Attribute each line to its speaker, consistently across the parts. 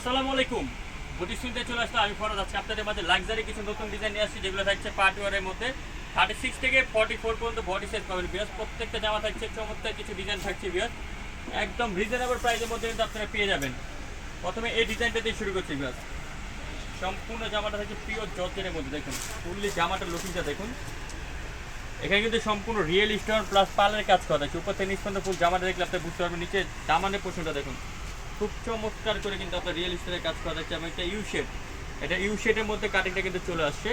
Speaker 1: আসসালামু আলাইকুম। বুটিক শুনতে চলে আসলে আমি ফরাদ। আজকে আপনাদের মাঝে লাক্সারি কিছু নতুন ডিজাইন নিয়ে আসছি, যেগুলো থাকছে পার্টি ওয়ারের মধ্যে 36 থেকে 44 পর্যন্ত বডি সাইজ পাবেন বিয়াস। প্রত্যেকটা জামা থাকছে চমৎকার কিছু ডিজাইন থাকছে বিয়াস, একদম রিজনেবল প্রাইসের মধ্যে কিন্তু আপনারা পেয়ে যাবেন। প্রথমে এই ডিজাইনটা দিয়ে শুরু করছি বিয়াস। সম্পূর্ণ জামাটা থাকছে পিওর জর্জেটের মধ্যে। দেখুন ফুললি জামাটার লুকিংটা দেখুন। এখানে কিন্তু সম্পূর্ণ রিয়েল স্টোন প্লাস পালের কাজ করা আছে। উপর থেকে নিচ পর্যন্ত ফুল জামাটা দেখলে আপনি বুঝতে পারবেন। নিচে দামানের পোর্শনটা দেখুন, খুব চমৎকার করে কিন্তু আপনার রিয়েল স্টোনের কাজ করা যাচ্ছে। এবং একটা ইউ শেপ, এটা ইউ শেপের মধ্যে কাটিংটা কিন্তু চলে আসছে।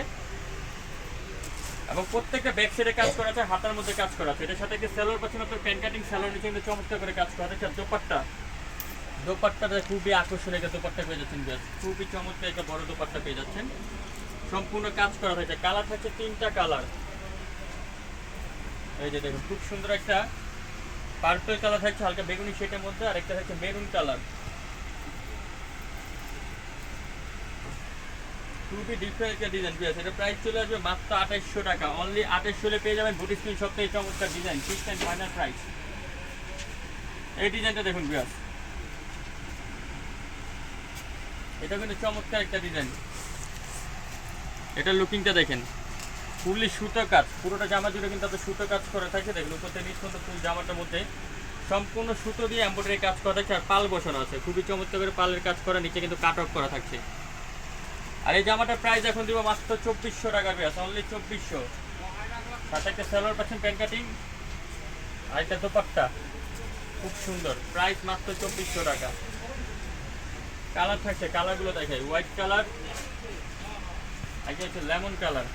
Speaker 1: এবং প্রত্যেকটা ব্যাক সাইডে কাজ করা আছে, হাতার মধ্যে কাজ করা আছে। এটার সাথে একটা সেলোর পাচ্ছেন আপনার প্যান কাটিং, সেলোর নিচে কিন্তু চমৎকার করে কাজ করা আছে। দোপাট্টাটা খুবই আকর্ষণীয় একটা দোপাট্টা পেয়ে যাচ্ছেন বেশ, খুবই চমৎকার একটা বড় দোপাট্টা পেয়ে যাচ্ছেন। সম্পূর্ণ কাজ করা হয়েছে। কালার থাকছে 3টা কালার। এই যে দেখুন খুব সুন্দর একটা পার্পল কালার থাকছে হালকা বেগুনি শেডের মধ্যে, আর একটা থাকছে মেরুন কালার। খুবই ডিফারেন্ট একটা ডিজাইন পেয়ে আছে। এটা প্রাইস চলে আসবে মাত্র 2800 টাকা। অনলি 2800 পেয়ে যাবেন বুটিক স্ক্রিন সব থেকে চমৎকার design, fixed and final price. এই ডিজাইনটা দেখুন বিয়াস, এটা কিন্তু চমৎকার একটা ডিজাইন। এটার লুকিংটা দেখেন, ফুললি সুতো কাজ, পুরোটা জামা জুড়ে কিন্তু আপনার সুতো কাজ করা থাকে। দেখুন উপর থেকে নিচ পর্যন্ত ফুল জামাটার মধ্যে সম্পূর্ণ সুতো দিয়ে এমব্রয়ডারি কাজ করা থাকছে, আর পাল বসানো আছে। খুবই চমৎকার করে পালের কাজ করা, নিচে কিন্তু কাট অফ করা থাকছে। আর এই জামাটার প্রাইস এখন দিব মাত্র 2400 টাকা বিয়াস, অনলি 2400। সাথে একটা সেলোয়ার পাচ্ছেন প্যান কাটিং, আর একটা দোপাট্টা খুব সুন্দর। প্রাইস মাত্র 2400 টাকা। কালার থাকছে, কালারগুলো দেখাই। হোয়াইট কালার, একটা হচ্ছে লেমন কালার।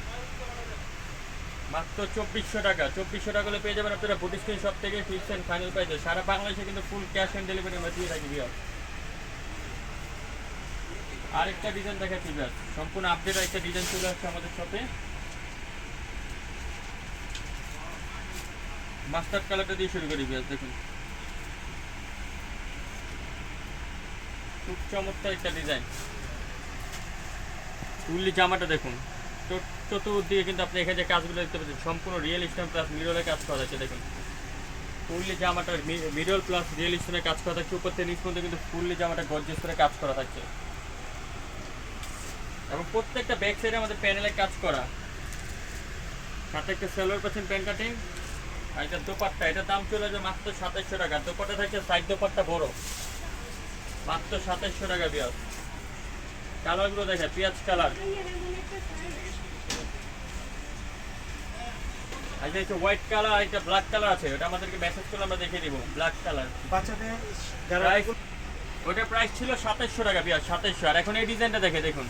Speaker 1: মাত্র 2400 টাকা। 2400 টাকা হলে পেয়ে যাবেন আপনারা বুটিক স্ক্রিন সব থেকে ফিক্সড এন্ড ফাইনাল প্রাইসে। সারা বাংলাদেশে কিন্তু ফুল ক্যাশ অন ডেলিভারি আমরা দিয়ে থাকি বিয়াস। আরেকটা ডিজাইন দেখাচ্ছি বিয়াস, সম্পূর্ণ আপডেট একটা ডিজাইন চলে আসছে আমাদের শপে। মাস্টার্ড কালারটা দিয়ে শুরু করি বিয়াস। দেখুন খুব চমৎকার একটা ডিজাইন। ফুললি জামাটা দেখুন, চতুর্দিকে কিন্তু আপনি এখানে যে কাজগুলো দেখতে পাচ্ছেন সম্পূর্ণ রিয়েল স্টোন প্লাস মিররের কাজ করা আছে। দেখুন ফুললি জামাটার মিরর প্লাস রিয়েল স্টোনের কাজ করা থাকছে। উপর থেকে নিচ পর্যন্ত কিন্তু ফুললি জামাটা গর্জিয়াস করে কাজ করা থাকছে। এবং প্রত্যেকটা ব্যাক সাইডে আমাদের প্যানেলে কাজ করা। সাথে একটা সেলোয়ার পাচ্ছেন প্যান কাটিং, আর এটা দোপাট্টা। এটার দাম চলে যাবে মাত্র 2700 টাকা। দোপাট্টা থাকছে সাইড দোপাট্টা বড়, মাত্র 2700 টাকা বিয়াস। কালারগুলো দেখে, পেঁয়াজ কালার, আচ্ছা এটা হোয়াইট কালার, আর একটা ব্ল্যাক কালার আছে। ওটা আমাদেরকে মেসেজ করলে আমরা দেখিয়ে দিব। ব্ল্যাক কালার
Speaker 2: বাচ্চাদের যারা
Speaker 1: ওটার প্রাইস ছিল 2700 টাকা বিয়াস, 2700। আর এখন এই ডিজাইনটা দেখে দেখুন,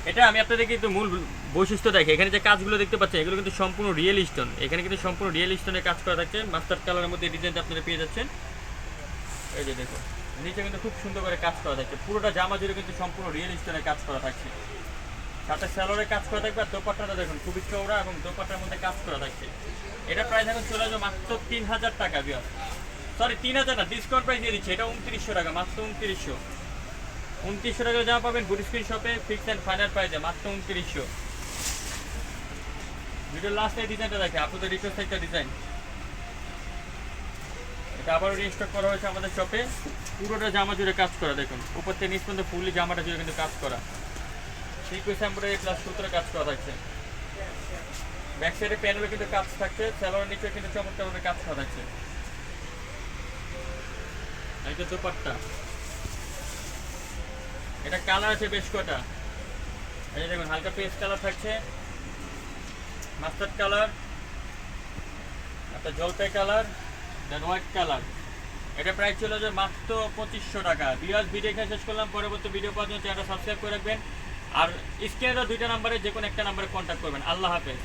Speaker 1: এটা আমি আপনাদেরকে কিন্তু মূল বৈশিষ্ট্য দেখে। এখানে যে কাজগুলো দেখতে পাচ্ছেন এগুলো কিন্তু সম্পূর্ণ রিয়েল স্টোন। এখানে কিন্তু সম্পূর্ণ রিয়েল স্টোনের কাজ করা থাকছে। মাস্টার্ড কালারের মধ্যে এই ডিজাইনটা আপনারা পেয়ে যাচ্ছেন। এই যে দেখুন নিচে কিন্তু খুব সুন্দর করে কাজ করা থাকছে। পুরোটা জামা জুড়ে কিন্তু সম্পূর্ণ রিয়েল স্টোনের কাজ করা থাকছে। সাথে স্যালোরে কাজ করা থাকবে। আর দোপাট্টাটা দেখুন খুবই চওড়া এবং দোপাট্টার মধ্যে কাজ করা থাকছে। এটা প্রাইস এখন চলে যাবে মাত্র 3000 টাকা বিয়ার। সরি 3000 না, ডিসকাউন্ট প্রাইস দিয়ে দিচ্ছে। এটা 2900 টাকা, মাত্র 2900। 2900 টাকা জামা পাবেন বুটিক স্ক্রিন শপে ফিক্সড এন্ড ফাইনাল প্রাইসে, মাত্র 2900। ভিডিও লাস্টে ডিজাইনটা দেখে, আপনাদের রিকোয়েস্ট একটা ডিজাইন। এটা আবারও রিস্টক করা হয়েছে আমাদের শপে। পুরোটা জামা জুড়ে কাজ করা। দেখুন উপর থেকে নিচ পর্যন্ত ফুললি জামাটা জুড়ে কিন্তু কাজ করা। সিকোয়েন্স এমব্রয়ডারি প্লাস সুতোর কাজ করা থাকছে। ব্যাক সাইডে প্যানেলে কিন্তু কাজ থাকছে। সেলোয়ারের নিচে কিন্তু চমৎকারভাবে কাজ করা থাকছে। এটা দোপাট্টা, এটা কালার আছে বেশ কটা। এই দেখুন হালকা পেস্ট কালার থাকছে, মাস্টার্ড কালার, একটা জলপাই কালার, দেন হোয়াইট কালার। এটা প্রাইস চলে যাবে মাত্র 2500 টাকা। বিয়াস ভিডিও এখানে শেষ করলাম। পরবর্তী ভিডিও পাওয়ার জন্য চ্যানেলটা সাবস্ক্রাইব করে রাখবেন। আর স্ক্রিনে 2টা নাম্বারে যে কোনো একটা নাম্বারে কন্ট্যাক্ট করবেন। আল্লাহ হাফেজ।